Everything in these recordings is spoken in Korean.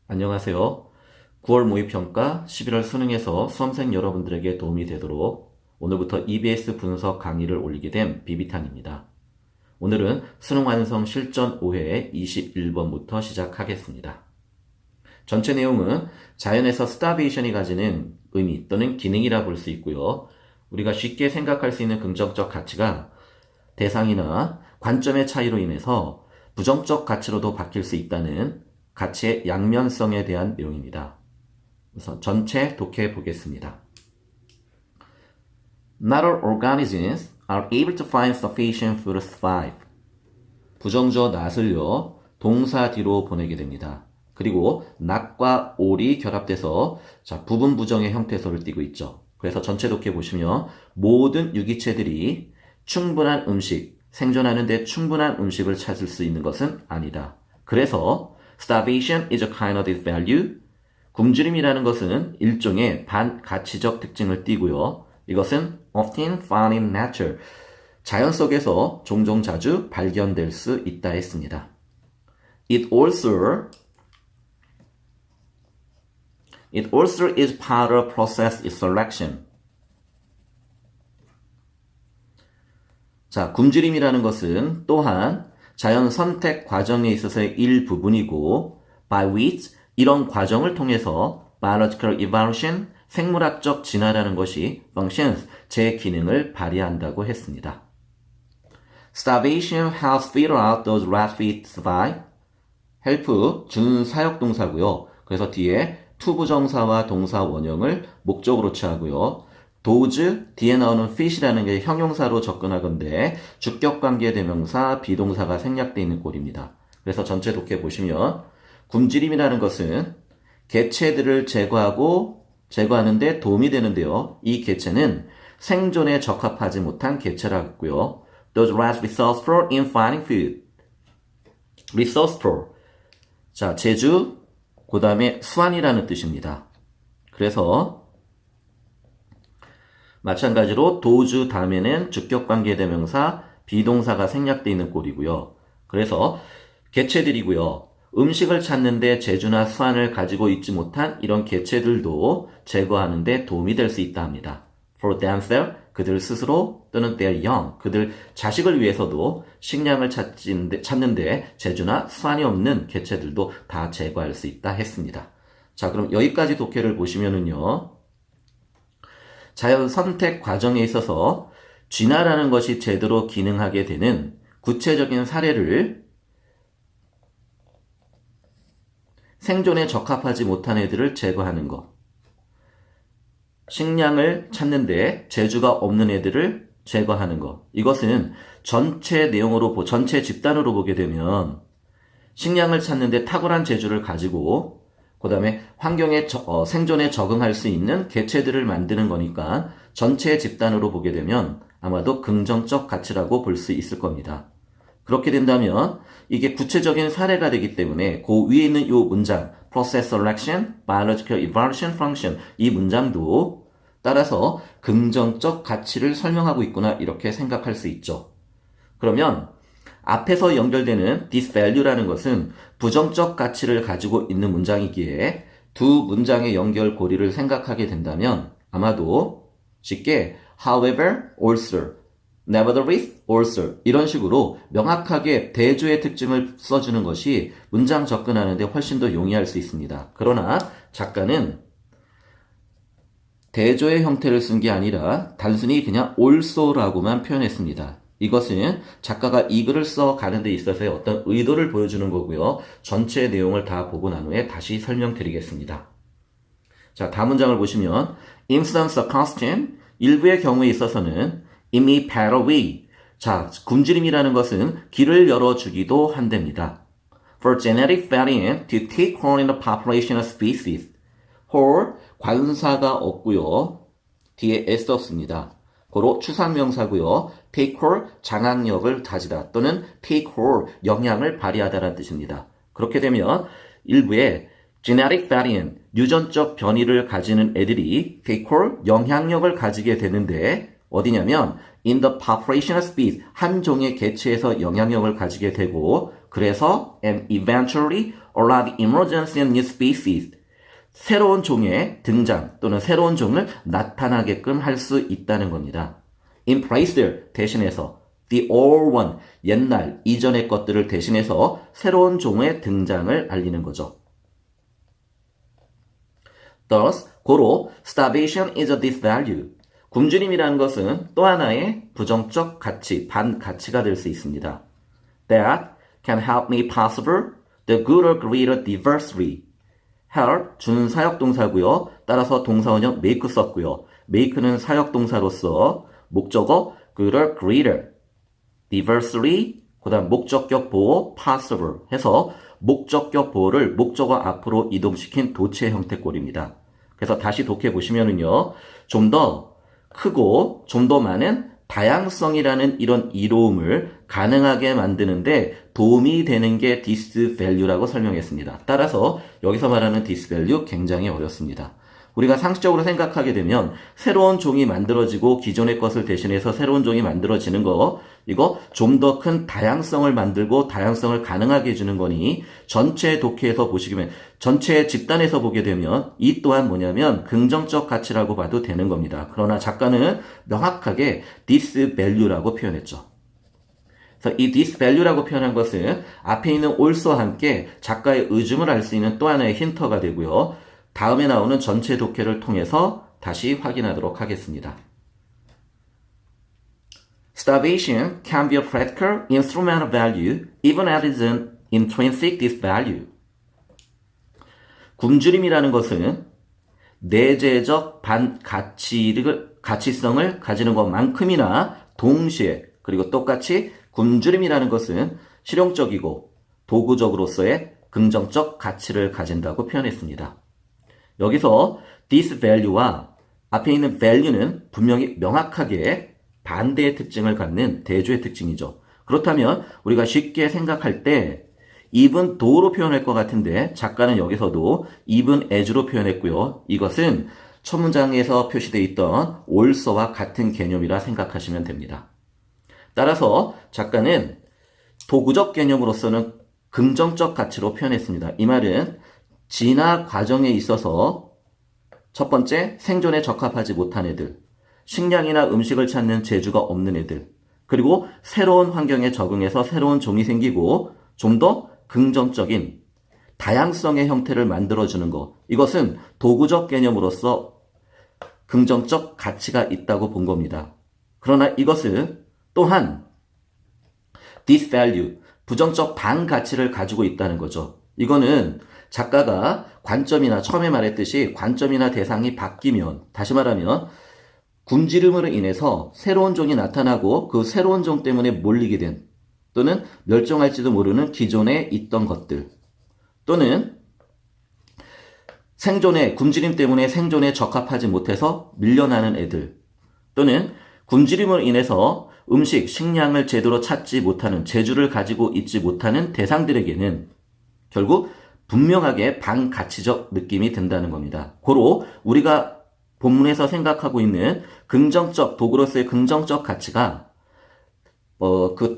안녕하세요. 9월 모의평가 11월 수능에서 수험생 여러분들에게 도움이 되도록 오늘부터 EBS 분석 강의를 올리게 된 비비탄입니다. 오늘은 수능 완성 실전 5회 21번부터 시작하겠습니다. 전체 내용은 자연에서 스타베이션이 가지는 의미 또는 기능이라 볼 수 있고요. 우리가 쉽게 생각할 수 있는 긍정적 가치가 대상이나 관점의 차이로 인해서 부정적 가치로도 바뀔 수 있다는 가치의 양면성에 대한 내용입니다. 그래서 전체 독해 보겠습니다. Not all organisms are able to find sufficient food to survive. 부정조 not을요, 동사 뒤로 보내게 됩니다. 그리고 not과 all이 결합돼서 부분 부정의 형태소를 띠고 있죠. 그래서 전체 독해 보시면 모든 유기체들이 충분한 음식, 생존하는 데 충분한 음식을 찾을 수 있는 것은 아니다. 그래서 starvation is a kind of disvalue. 굶주림이라는 것은 일종의 반가치적 특징을 띠고요. 이것은 often found in nature. 자연 속에서 종종 자주 발견될 수 있다 했습니다. It also is part of process selection. 자, 굶주림이라는 것은 또한 자연 선택 과정에 있어서의 일부분이고 by which 이런 과정을 통해서 biological evolution 생물학적 진화라는 것이 functions 제 기능을 발휘한다고 했습니다. Starvation helps filter out those last feet survive. help 준사역 동사고요. 그래서 뒤에 to 부정사와 동사 원형을 목적으로 취하고요. those 뒤에 나오는 fish라는 게 형용사로 접근하건데 주격관계 대명사 비동사가 생략되어 있는 꼴입니다. 그래서 전체 독해 보시면 굶주림이라는 것은 개체들을 제거하는데 도움이 되는데요. 이 개체는 생존에 적합하지 못한 개체라고 했고요. Those less resourceful in finding food. resourceful. 자, 제주, 그 다음에 수완이라는 뜻입니다. 그래서 마찬가지로 도주 다음에는 주격관계대명사 비동사가 생략되어 있는 꼴이고요. 그래서 개체들이고요. 음식을 찾는데 제주나 수완을 가지고 있지 못한 이런 개체들도 제거하는 데 도움이 될 수 있다 합니다. For themselves, 그들 스스로 또는 their young, 그들 자식을 위해서도 식량을 찾는데 제주나 수완이 없는 개체들도 다 제거할 수 있다 했습니다. 자, 그럼 여기까지 독해를 보시면은요. 자연 선택 과정에 있어서 진화라는 것이 제대로 기능하게 되는 구체적인 사례를 생존에 적합하지 못한 애들을 제거하는 것. 식량을 찾는데 재주가 없는 애들을 제거하는 것. 이것은 전체 내용으로, 전체 집단으로 보게 되면 식량을 찾는데 탁월한 재주를 가지고 그 다음에 환경에 생존에 적응할 수 있는 개체들을 만드는 거니까 전체 집단으로 보게 되면 아마도 긍정적 가치라고 볼 수 있을 겁니다. 그렇게 된다면 이게 구체적인 사례가 되기 때문에 그 위에 있는 이 문장 process selection, biological evolution function 이 문장도 따라서 긍정적 가치를 설명하고 있구나 이렇게 생각할 수 있죠. 그러면 앞에서 연결되는 this value라는 것은 부정적 가치를 가지고 있는 문장이기에 두 문장의 연결고리를 생각하게 된다면 아마도 쉽게 however, also, nevertheless, also 이런 식으로 명확하게 대조의 특징을 써주는 것이 문장 접근하는 데 훨씬 더 용이할 수 있습니다. 그러나 작가는 대조의 형태를 쓴 게 아니라 단순히 그냥 also라고만 표현했습니다. 이것은 작가가 이 글을 써가는 데 있어서의 어떤 의도를 보여주는 거고요. 전체 내용을 다 보고 난 후에 다시 설명드리겠습니다. 자, 다음 문장을 보시면 In some circumstance, 일부의 경우에 있어서는 it may pave a way. 자, 굶주림이라는 것은 길을 열어주기도 한답니다. For genetic variant to take hold in the population of species. hold, 관사가 없고요. 뒤에 s 없습니다. 고로 추상명사고요. take hold, 장악력을 가지다 또는 take hold, 영향을 발휘하다라는 뜻입니다. 그렇게 되면 일부의 genetic variant, 유전적 변이를 가지는 애들이 take hold, 영향력을 가지게 되는데 어디냐면 in the population of species, 한 종의 개체에서 영향력을 가지게 되고 그래서 and eventually allow the emergence of new species. 새로운 종의 등장 또는 새로운 종을 나타나게끔 할 수 있다는 겁니다. In place 대신해서 the old one 옛날 이전의 것들을 대신해서 새로운 종의 등장을 알리는 거죠. Thus, 고로 starvation is a disvalue. 굶주림이라는 것은 또 하나의 부정적 가치, 반가치가 될 수 있습니다. That can help me possible the good or greater diversity. help, 주는 사역동사고요. 따라서 동사원형 make 썼고요. make는 사역동사로서 목적어 good or greater, diversity, 그 다음 목적격 보호 possible 해서 목적격 보호를 목적어 앞으로 이동시킨 도체 형태꼴입니다. 그래서 다시 독해 보시면은요. 좀 더 크고 좀 더 많은 다양성이라는 이런 이로움을 가능하게 만드는데 도움이 되는 게 this value라고 설명했습니다. 따라서 여기서 말하는 this value 굉장히 어렵습니다. 우리가 상식적으로 생각하게 되면 새로운 종이 만들어지고 기존의 것을 대신해서 새로운 종이 만들어지는 거 이거 좀 더 큰 다양성을 만들고 다양성을 가능하게 해주는 거니 전체 독해에서 보시면 전체 집단에서 보게 되면 이 또한 뭐냐면 긍정적 가치라고 봐도 되는 겁니다. 그러나 작가는 명확하게 this value라고 표현했죠. 그래서 이 this value라고 표현한 것은 앞에 있는 also와 함께 작가의 의중을 알 수 있는 또 하나의 힌트가 되고요. 다음에 나오는 전체 독해를 통해서 다시 확인하도록 하겠습니다. Starvation can be a practical instrument of value even as it is an intrinsic disvalue. 굶주림이라는 것은 내재적 가치성을 가지는 것만큼이나 동시에 그리고 똑같이 굶주림이라는 것은 실용적이고 도구적으로서의 긍정적 가치를 가진다고 표현했습니다. 여기서 this value와 앞에 있는 value는 분명히 명확하게 반대의 특징을 갖는 대조의 특징이죠. 그렇다면 우리가 쉽게 생각할 때 even though로 표현할 것 같은데 작가는 여기서도 even as로 표현했고요. 이것은 첫 문장에서 표시되어 있던 also와 같은 개념이라 생각하시면 됩니다. 따라서 작가는 도구적 개념으로서는 긍정적 가치로 표현했습니다. 이 말은 진화 과정에 있어서 첫 번째 생존에 적합하지 못한 애들, 식량이나 음식을 찾는 재주가 없는 애들, 그리고 새로운 환경에 적응해서 새로운 종이 생기고 좀 더 긍정적인 다양성의 형태를 만들어주는 것. 이것은 도구적 개념으로서 긍정적 가치가 있다고 본 겁니다. 그러나 이것은 또한 this value, 부정적 반가치를 가지고 있다는 거죠. 이거는 작가가 관점이나 처음에 말했듯이 관점이나 대상이 바뀌면 다시 말하면 굶주림으로 인해서 새로운 종이 나타나고 그 새로운 종 때문에 몰리게 된 또는 멸종할지도 모르는 기존에 있던 것들 또는 굶주림 때문에 생존에 적합하지 못해서 밀려나는 애들 또는 굶주림으로 인해서 식량을 제대로 찾지 못하는 재주를 가지고 있지 못하는 대상들에게는 결국 분명하게 반가치적 느낌이 든다는 겁니다. 고로 우리가 본문에서 생각하고 있는 긍정적 도구로서의 긍정적 가치가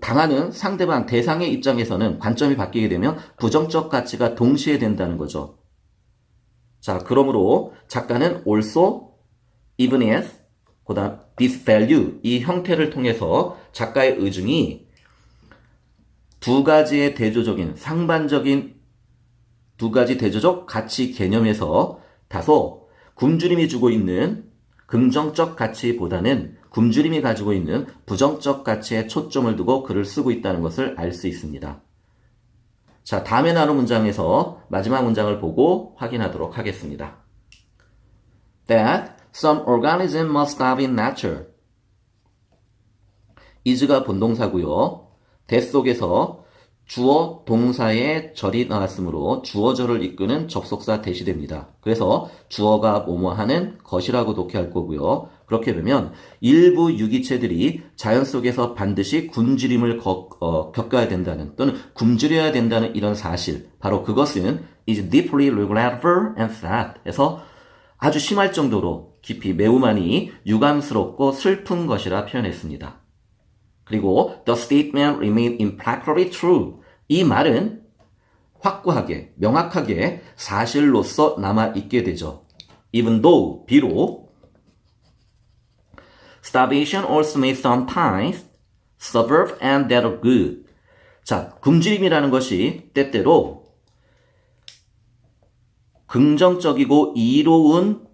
당하는 상대방 대상의 입장에서는 관점이 바뀌게 되면 부정적 가치가 동시에 된다는 거죠. 자, 그러므로 작가는 also, even as, 그다음 this value 이 형태를 통해서 작가의 의중이 두 가지의 대조적인 상반적인 두 가지 대조적 가치 개념에서 다소 굶주림이 주고 있는 긍정적 가치보다는 굶주림이 가지고 있는 부정적 가치에 초점을 두고 글을 쓰고 있다는 것을 알 수 있습니다. 자, 다음에 나눈 문장에서 마지막 문장을 보고 확인하도록 하겠습니다. That some organism must starve in nature. is가 본동사고요. that 속에서 주어 동사의 절이 나왔으므로 주어절을 이끄는 접속사 that이 됩니다. 그래서 주어가 뭐뭐 하는 것이라고 독해할 거고요. 그렇게 되면 일부 유기체들이 자연 속에서 반드시 굶주림을 겪어야 된다는 또는 굶주려야 된다는 이런 사실, 바로 그것은 is deeply regretful and sad 해서 아주 심할 정도로 깊이 매우 많이 유감스럽고 슬픈 것이라 표현했습니다. 그리고 the statement remained impractically true. 이 말은 확고하게, 명확하게 사실로서 남아있게 되죠. Even though, 비록 starvation also may sometimes serve and that are good. 자, 굶주림이라는 것이 때때로 긍정적이고 이로운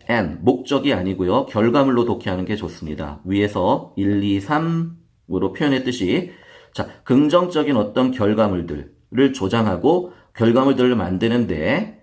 and, 목적이 아니고요. 결과물로 독해하는 게 좋습니다. 위에서 1, 2, 3으로 표현했듯이 자, 긍정적인 어떤 결과물들을 조장하고 결과물들을 만드는데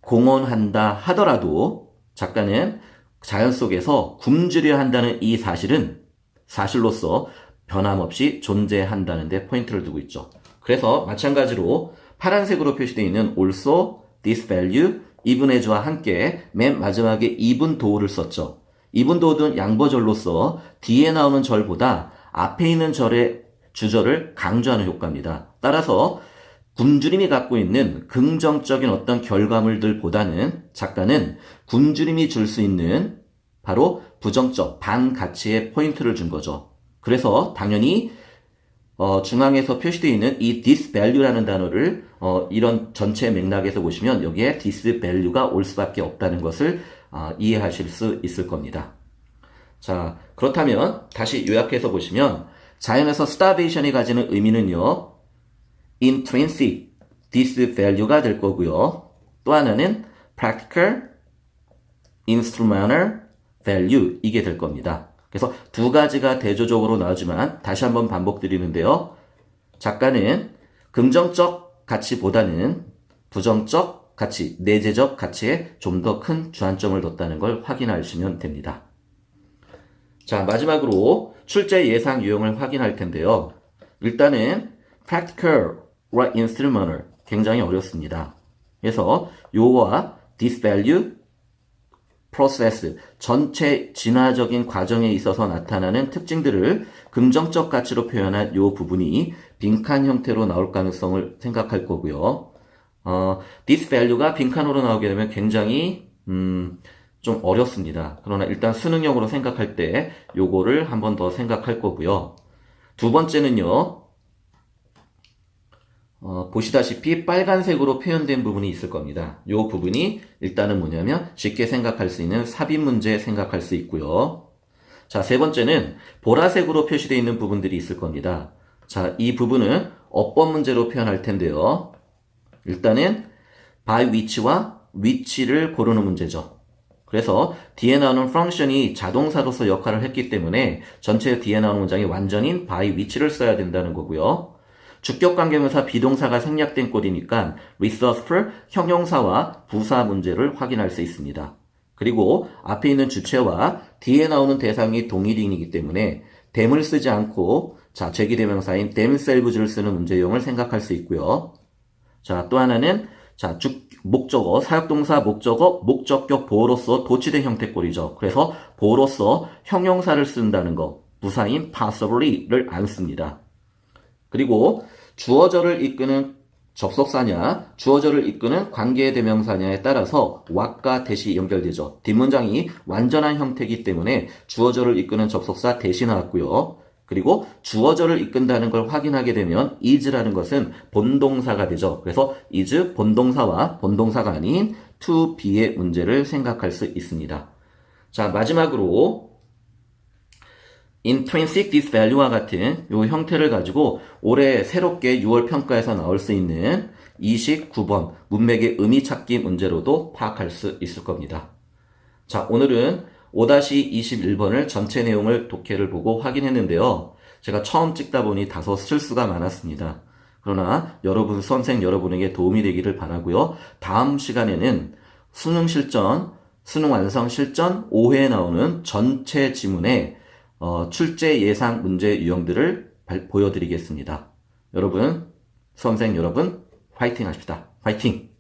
공헌한다 하더라도 작가는 자연 속에서 굶주려 한다는 이 사실은 사실로서 변함없이 존재한다는 데 포인트를 두고 있죠. 그래서 마찬가지로 파란색으로 표시되어 있는 also, this value, even as와 함께 맨 마지막에 even though를 썼죠. even though는 양보절로서 뒤에 나오는 절보다 앞에 있는 절의 주절을 강조하는 효과입니다. 따라서 굶주림이 갖고 있는 긍정적인 어떤 결과물들보다는 작가는 굶주림이 줄 수 있는 바로 부정적 반가치의 포인트를 준 거죠. 그래서 당연히 중앙에서 표시되어 있는 이 this value라는 단어를 이런 전체 맥락에서 보시면 여기에 this value가 올 수밖에 없다는 것을 이해하실 수 있을 겁니다. 자, 그렇다면 다시 요약해서 보시면 자연에서 starvation이 가지는 의미는요. intrinsic this value가 될 거고요. 또 하나는 practical instrumental value 이게 될 겁니다. 그래서 두 가지가 대조적으로 나오지만 다시 한번 반복드리는데요. 작가는 긍정적 가치보다는 부정적 가치, 내재적 가치에 좀 더 큰 주안점을 뒀다는 걸 확인하시면 됩니다. 자, 마지막으로 출제 예상 유형을 확인할 텐데요. 일단은 practical과 instrumental 굉장히 어렵습니다. 그래서 요와 this value, process 전체 진화적인 과정에 있어서 나타나는 특징들을 긍정적 가치로 표현한 요 부분이 빈칸 형태로 나올 가능성을 생각할 거고요. this value가 빈칸으로 나오게 되면 굉장히 좀 어렵습니다. 그러나 일단 수능형으로 생각할 때 요거를 한 번 더 생각할 거고요. 두 번째는요. 보시다시피 빨간색으로 표현된 부분이 있을 겁니다. 이 부분이 일단은 뭐냐면 쉽게 생각할 수 있는 삽입 문제 생각할 수 있고요. 자, 세 번째는 보라색으로 표시되어 있는 부분들이 있을 겁니다. 자, 이 부분은 어법 문제로 표현할 텐데요. 일단은 by which와 which를 고르는 문제죠. 그래서 뒤에 나오는 function이 자동사로서 역할을 했기 때문에 전체 뒤에 나오는 문장이 완전인 by which를 써야 된다는 거고요. 주격관계명사 비동사가 생략된 꼴이니까 resourceful 형용사와 부사 문제를 확인할 수 있습니다. 그리고 앞에 있는 주체와 뒤에 나오는 대상이 동일인이기 때문에 them을 쓰지 않고 자, 제기대명사인 themselves를 쓰는 문제용을 생각할 수 있고요. 자, 또 하나는 자, 목적어, 사역동사 목적어, 목적격 보어로서 도치된 형태꼴이죠. 그래서 보어로서 형용사를 쓴다는 거, 부사인 possibly를 안 씁니다. 그리고 주어절을 이끄는 접속사냐, 주어절을 이끄는 관계대명사냐에 따라서 what과 that이 연결되죠. 뒷문장이 완전한 형태이기 때문에 주어절을 이끄는 접속사 that이 나왔고요. 그리고 주어절을 이끈다는 걸 확인하게 되면 is라는 것은 본동사가 되죠. 그래서 is 본동사와 본동사가 아닌 to be의 문제를 생각할 수 있습니다. 자, 마지막으로 intrinsic this value와 같은 이 형태를 가지고 올해 새롭게 6월 평가에서 나올 수 있는 29번 문맥의 의미 찾기 문제로도 파악할 수 있을 겁니다. 자, 오늘은 5-21번을 전체 내용을 독해를 보고 확인했는데요. 제가 처음 찍다 보니 다소 실수가 많았습니다. 그러나 여러분, 수험생 여러분에게 도움이 되기를 바라고요. 다음 시간에는 수능 실전, 수능 완성 실전 5회에 나오는 전체 지문의 출제 예상 문제 유형들을 보여드리겠습니다. 여러분, 수험생 여러분, 화이팅 하십시다. 화이팅!